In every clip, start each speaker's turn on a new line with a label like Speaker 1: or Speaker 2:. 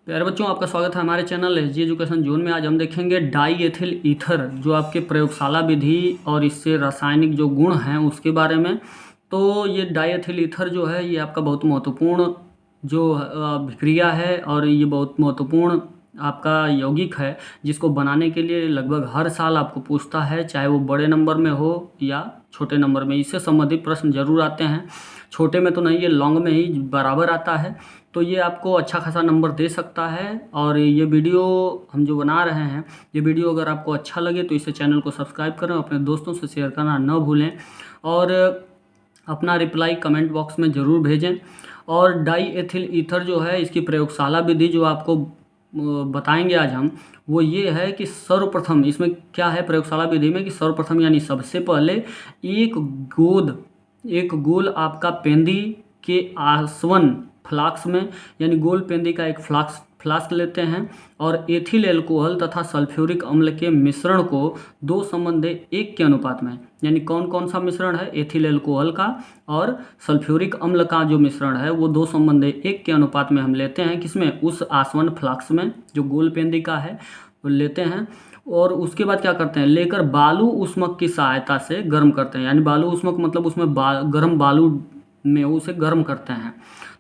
Speaker 1: प्यारे बच्चों, आपका स्वागत है हमारे चैनल एसजी एजुकेशन जोन में। आज हम देखेंगे डाई एथिल ईथर, जो आपके प्रयोगशाला विधि और इससे रासायनिक जो गुण हैं उसके बारे में। तो ये डाई एथिल ईथर जो है ये आपका बहुत महत्वपूर्ण जो अभिक्रिया है और ये बहुत महत्वपूर्ण आपका यौगिक है, जिसको बनाने के लिए लगभग हर साल आपको पूछता है, चाहे वो बड़े नंबर में हो या छोटे नंबर में। इससे संबंधित प्रश्न जरूर आते हैं। छोटे में तो नहीं, ये लॉन्ग में ही बराबर आता है। तो ये आपको अच्छा खासा नंबर दे सकता है। और ये वीडियो हम जो बना रहे हैं, ये वीडियो अगर आपको अच्छा लगे तो इसे चैनल को सब्सक्राइब करें, अपने दोस्तों से शेयर करना न भूलें और अपना रिप्लाई कमेंट बॉक्स में ज़रूर भेजें। और डाई एथिल ईथर जो है, इसकी प्रयोगशाला विधि जो आपको बताएंगे आज हम, वो ये है कि सर्वप्रथम इसमें क्या है प्रयोगशाला विधि में कि सर्वप्रथम यानी सबसे पहले एक गोल आपका पेंदी के आसवन फ्लास्क में, यानी गोल पेंदी का एक फ्लास्क लेते हैं और एथिल एल्कोहल तथा सल्फ्यूरिक अम्ल के मिश्रण को 2:1 के अनुपात में, यानी कौन कौन सा मिश्रण है, एथिल एल्कोहल का और सल्फ्यूरिक अम्ल का जो मिश्रण है वो 2:1 के अनुपात में हम लेते हैं। किसमें? उस आसवन फ्लास्क में जो गोल पेंदी का है वो लेते हैं। और उसके बाद क्या करते हैं, लेकर बालू उष्मक की सहायता से गर्म करते हैं। यानी बालू उष्मक मतलब उसमें गर्म बालू में उसे गर्म करते हैं।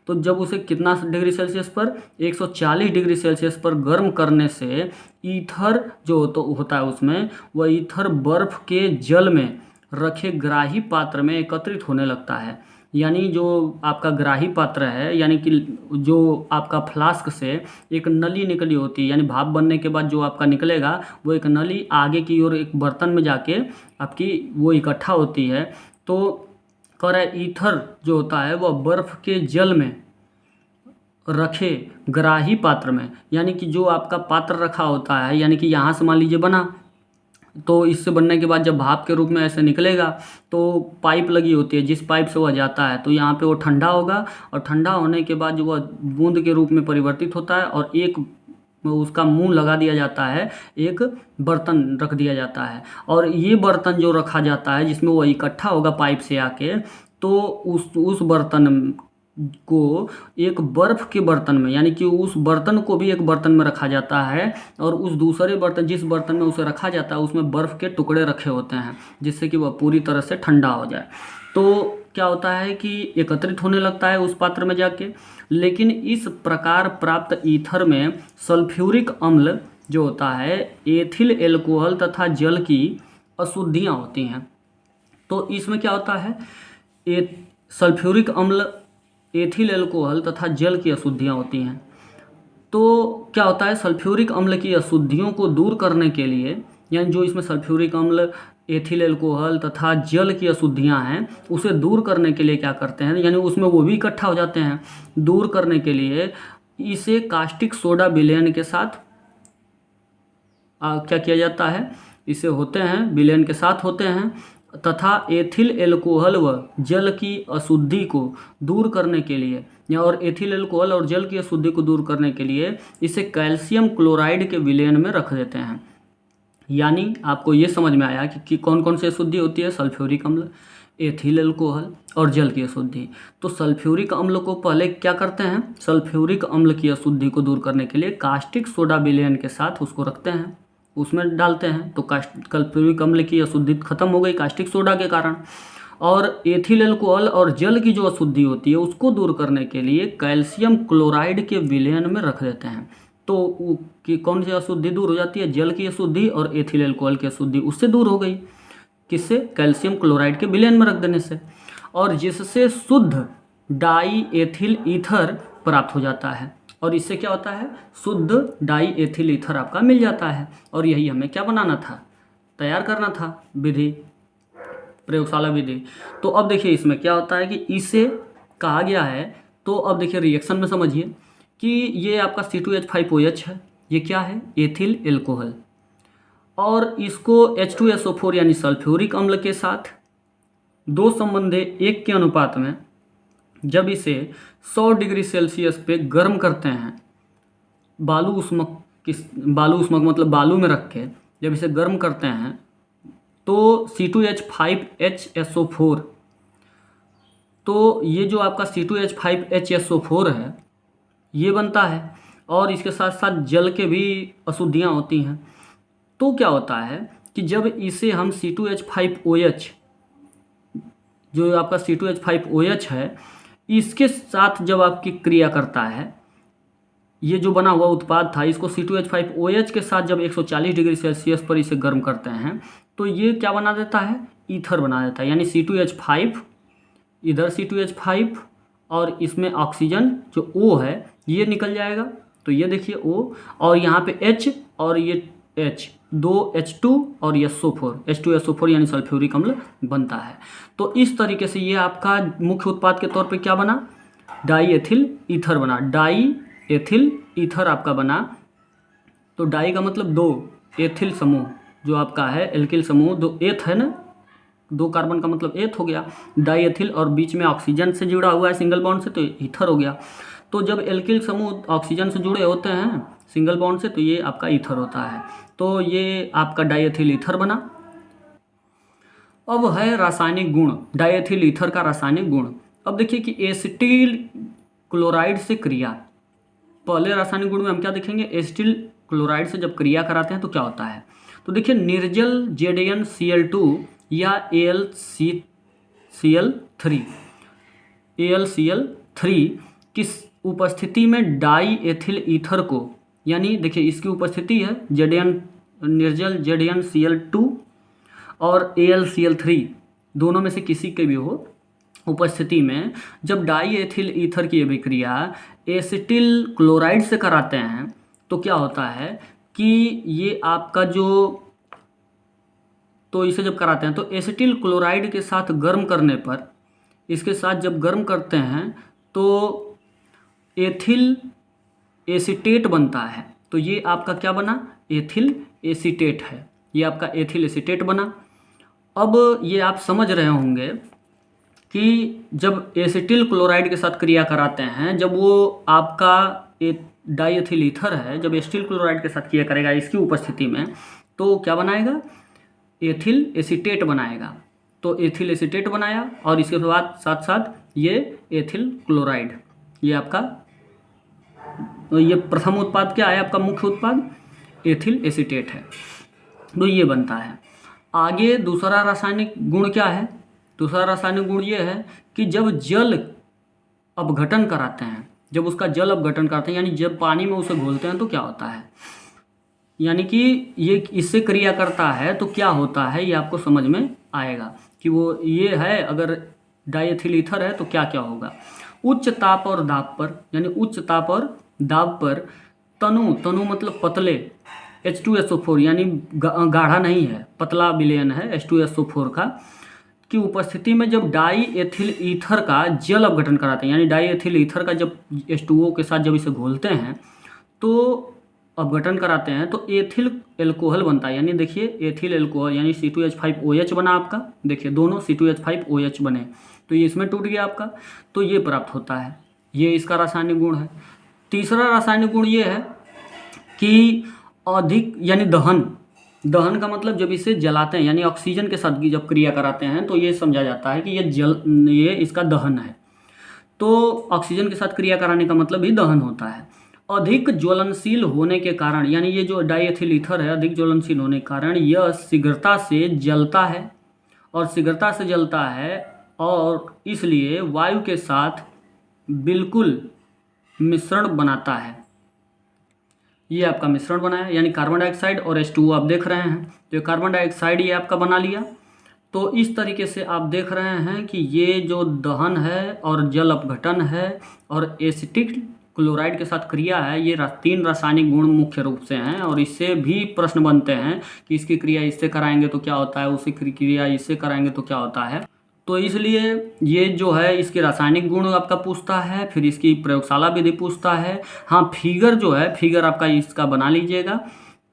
Speaker 1: तो जब उसे कितना डिग्री सेल्सियस पर, 140 डिग्री सेल्सियस पर गर्म करने से ईथर जो तो होता है उसमें, वह ईथर बर्फ के जल में रखे ग्राही पात्र में एकत्रित होने लगता है। यानी जो आपका ग्राही पात्र है, यानी कि जो आपका फ्लास्क से एक नली निकली होती है, यानी भाप बनने के बाद जो आपका निकलेगा वो एक नली आगे की ओर एक बर्तन में जाके आपकी वो इकट्ठा होती है। तो ईथर जो होता है वह बर्फ के जल में रखे ग्राही पात्र में, यानी कि जो आपका पात्र रखा होता है, यानी कि यहाँ से मान लीजिए बना, तो इससे बनने के बाद जब भाप के रूप में ऐसे निकलेगा तो पाइप लगी होती है, जिस पाइप से वह जाता है तो यहाँ पे वो ठंडा होगा और ठंडा होने के बाद जो वह बूंद के रूप में परिवर्तित होता है और एक उसका मुंह लगा दिया जाता है, एक बर्तन रख दिया जाता है। और ये बर्तन जो रखा जाता है जिसमें वो इकट्ठा होगा पाइप से आके, तो उस बर्तन को एक बर्फ के बर्तन में, यानी कि उस बर्तन को भी एक बर्तन में रखा जाता है और उस दूसरे बर्तन, जिस बर्तन में उसे रखा जाता है उसमें बर्फ़ के टुकड़े रखे होते हैं, जिससे कि वह पूरी तरह से ठंडा हो जाए। तो क्या होता है कि एकत्रित होने लगता है उस पात्र में जाके। लेकिन इस प्रकार प्राप्त ईथर में सल्फ्यूरिक अम्ल जो होता है, एथिल एल्कोहल तथा जल की अशुद्धियाँ होती हैं। तो इसमें क्या होता है, सल्फ्यूरिक अम्ल, एथिल एल्कोहल तथा जल की अशुद्धियाँ होती हैं। तो क्या होता है, सल्फ्यूरिक अम्ल की अशुद्धियों को दूर करने के लिए, यानी जो इसमें सल्फ्यूरिक अम्ल, एथिल एल्कोहल तथा जल की अशुद्धियाँ हैं, उसे दूर करने के लिए क्या करते हैं, यानी उसमें वो भी इकट्ठा हो जाते हैं, दूर करने के लिए इसे कास्टिक सोडा विलयन के साथ क्या किया जाता है, इसे होते हैं विलयन के साथ होते हैं तथा एथिल एल्कोहल व जल की अशुद्धि को दूर करने के लिए, और एथिल एल्कोहल और जल की अशुद्धि को दूर करने के लिए इसे कैल्शियम क्लोराइड के विलयन में रख देते हैं। यानी आपको ये समझ में आया कि कौन कौन सी अशुद्धि होती है, सल्फ्यूरिक अम्ल, एथिल एल्कोहल और जल की अशुद्धि। तो सल्फ्यूरिक अम्ल को पहले क्या करते हैं, सल्फ्यूरिक अम्ल की अशुद्धि को दूर करने के लिए कास्टिक सोडा विलयन के साथ उसको रखते हैं, उसमें डालते हैं, तो सल्फ्यूरिक अम्ल की अशुद्धि खत्म हो गई कास्टिक सोडा के कारण। और एथिल एल्कोहल और जल की जो अशुद्धि होती है उसको दूर करने के लिए कैल्शियम क्लोराइड के विलयन में रख देते हैं। तो कि कौन सी अशुद्धि दूर हो जाती है, जल की अशुद्धि और एथिल एल्कोहल की अशुद्धि उससे दूर हो गई, किससे, कैल्शियम क्लोराइड के विलयन में रख देने से, और जिससे शुद्ध डाई एथिल ईथर प्राप्त हो जाता है। और इससे क्या होता है, शुद्ध डाई एथिल ईथर आपका मिल जाता है। और यही हमें क्या बनाना था, तैयार करना था विधि, प्रयोगशाला विधि। तो अब देखिए इसमें क्या होता है कि इसे कहा गया है, तो अब देखिए रिएक्शन में समझिए कि ये आपका C2H5OH है, ये क्या है, एथिल एल्कोहल, और इसको H2SO4 यानी सल्फ्यूरिक अम्ल के साथ 2:1 के अनुपात में जब इसे 100 डिग्री सेल्सियस पे गर्म करते हैं, बालू उष्मक मतलब बालू में रख के जब इसे गर्म करते हैं, तो C2H5HSO4, तो ये जो आपका C2H5HSO4 है ये बनता है। और इसके साथ साथ जल के भी अशुद्धियाँ होती हैं। तो क्या होता है कि जब इसे हम C2H5OH, जो आपका C2H5OH है, इसके साथ जब आपकी क्रिया करता है, ये जो बना हुआ उत्पाद था, इसको C2H5OH के साथ जब 140 डिग्री सेल्सियस पर इसे गर्म करते हैं तो ये क्या बना देता है, ईथर बना देता है। यानी C2H5, इधर C2H5 और इसमें ऑक्सीजन जो O है ये निकल जाएगा। तो ये देखिए O, और यहाँ पे H और ये H, दो H2 और SO4, H2SO4 यानी सल्फ्यूरिक अम्ल बनता है। तो इस तरीके से ये आपका मुख्य उत्पाद के तौर पे क्या बना, डाई एथिल ईथर बना। डाई एथिल ईथर आपका बना। तो डाई का मतलब दो, एथिल समूह जो आपका है, एल्किल समूह, दो एथ है ना, दो कार्बन का मतलब एथ हो गया, डाई एथिल, और बीच में ऑक्सीजन से जुड़ा हुआ है सिंगल बॉन्ड से, तो ईथर हो गया। तो जब एल्किल समूह ऑक्सीजन से जुड़े होते हैं सिंगल बॉन्ड से, तो ये आपका ईथर होता है। तो ये आपका डाई एथिल ईथर बना। अब है रासायनिक गुण, डाई एथिल ईथर का रासायनिक गुण। अब देखिए कि एसिटिल क्लोराइड से क्रिया, पहले रासायनिक गुण में हम क्या देखेंगे, एसिटिल क्लोराइड से जब क्रिया कराते हैं तो क्या होता है। तो देखिए निर्जल ZnCl2 या AlCl3 की उपस्थिति में डाई एथिल ईथर को, यानी देखिए इसकी उपस्थिति है निर्जल ZnCl2 और AlCl3, दोनों में से किसी के भी हो उपस्थिति में, जब डाई एथिल ईथर की अभिक्रिया एसिटिल क्लोराइड से कराते हैं तो क्या होता है कि ये आपका जो, तो इसे जब कराते हैं तो एसिटिल क्लोराइड के साथ गर्म करने पर, इसके साथ जब गर्म करते हैं तो एथिल एसीटेट बनता है। तो ये आपका क्या बना, एथिल एसीटेट है, ये आपका एथिल एसीटेट बना। अब ये आप समझ रहे होंगे कि जब एसिटिल क्लोराइड के साथ क्रिया कराते हैं, जब वो आपका डाई एथिल ईथर है, जब एसिटिल क्लोराइड के साथ क्रिया करेगा इसकी उपस्थिति में, तो क्या बनाएगा, एथिल एसीटेट बनाएगा। तो एथिल एसीटेट बनाया, और इसके बाद साथ साथ ये एथिल क्लोराइड, ये आपका, तो ये प्रथम उत्पाद क्या है आपका, मुख्य उत्पाद एथिल एसीटेट है। तो ये बनता है। आगे दूसरा रासायनिक गुण क्या है, दूसरा रासायनिक गुण ये है कि जब जल अपघटन कराते हैं, जब उसका जल अपघटन कराते हैं, यानी जब पानी में उसे घोलते हैं तो क्या होता है, यानी कि ये इससे क्रिया करता है तो क्या होता है, ये आपको समझ में आएगा कि वो ये है, अगर डाई एथिल ईथर है तो क्या क्या होगा। उच्च ताप और दाब पर, यानी उच्च ताप और दाब पर तनु मतलब पतले H2SO4, यानी गाढ़ा नहीं है, पतला विलयन है H2SO4 का, की उपस्थिति में जब डाई एथिल ईथर का जल अपघटन कराते हैं, यानी डाई एथिल ईथर का जब H2O के साथ जब इसे घोलते हैं तो अपघटन कराते हैं तो एथिल एल्कोहल बनता है। यानी देखिए एथिल एल्कोहल यानी C2H5OH बना आपका, देखिए दोनों C2H5OH बने, तो ये इसमें टूट गया आपका, तो ये प्राप्त होता है, ये इसका रासायनिक गुण है। तीसरा रासायनिक गुण ये है कि अधिक, यानी दहन का मतलब जब इसे जलाते हैं, यानी ऑक्सीजन के साथ जब क्रिया कराते हैं तो ये समझा जाता है कि ये इसका दहन है। तो ऑक्सीजन के साथ क्रिया कराने का मतलब ही दहन होता है। अधिक ज्वलनशील होने के कारण, यानी ये जो डाई एथिल ईथर है अधिक ज्वलनशील होने के कारण यह शीघ्रता से जलता है, और शीघ्रता से जलता है और इसलिए वायु के साथ बिल्कुल मिश्रण बनाता है। ये आपका मिश्रण बना है, यानी कार्बन डाइऑक्साइड और H2O आप देख रहे हैं, तो कार्बन डाइऑक्साइड ये आपका बना लिया। तो इस तरीके से आप देख रहे हैं कि ये जो दहन है और जल अपघटन है और एसिटिक क्लोराइड के साथ क्रिया है, ये तीन रासायनिक गुण मुख्य रूप से हैं, और इससे भी प्रश्न बनते हैं कि इसकी क्रिया इससे कराएंगे तो क्या होता है, उसी क्रिया इससे कराएंगे तो क्या होता है। तो इसलिए ये जो है इसके रासायनिक गुण आपका पूछता है, फिर इसकी प्रयोगशाला विधि पूछता है। हाँ, फिगर जो है, फिगर आपका इसका बना लीजिएगा,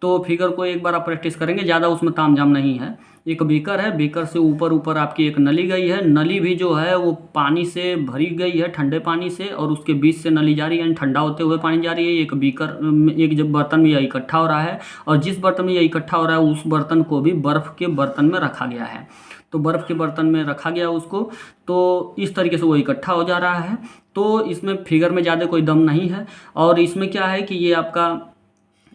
Speaker 1: तो फिगर को एक बार आप प्रैक्टिस करेंगे, ज़्यादा उसमें तामझाम नहीं है। एक बीकर है, बीकर से ऊपर आपकी एक नली गई है, नली भी जो है वो पानी से भरी गई है, ठंडे पानी से, और उसके बीच से नली जा रही है, यानी ठंडा होते हुए पानी जा रही है। एक बीकर, एक जब बर्तन में यह इकट्ठा हो रहा है, और जिस बर्तन में यह इकट्ठा हो रहा है उस बर्तन को भी बर्फ़ के बर्तन में रखा गया है, तो बर्फ़ के बर्तन में रखा गया उसको, तो इस तरीके से वो इकट्ठा हो जा रहा है। तो इसमें फिगर में ज़्यादा कोई दम नहीं है। और इसमें क्या है कि ये आपका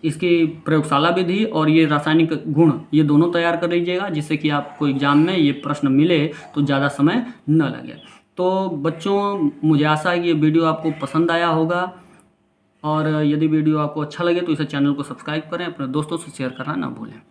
Speaker 1: इसकी प्रयोगशाला विधि और ये रासायनिक गुण ये दोनों तैयार कर लीजिएगा, जिससे कि आपको एग्जाम में ये प्रश्न मिले तो ज़्यादा समय न लगे। तो बच्चों, मुझे आशा है कि ये वीडियो आपको पसंद आया होगा, और यदि वीडियो आपको अच्छा लगे तो इसे चैनल को सब्सक्राइब करें, अपने दोस्तों से शेयर करना ना भूलें।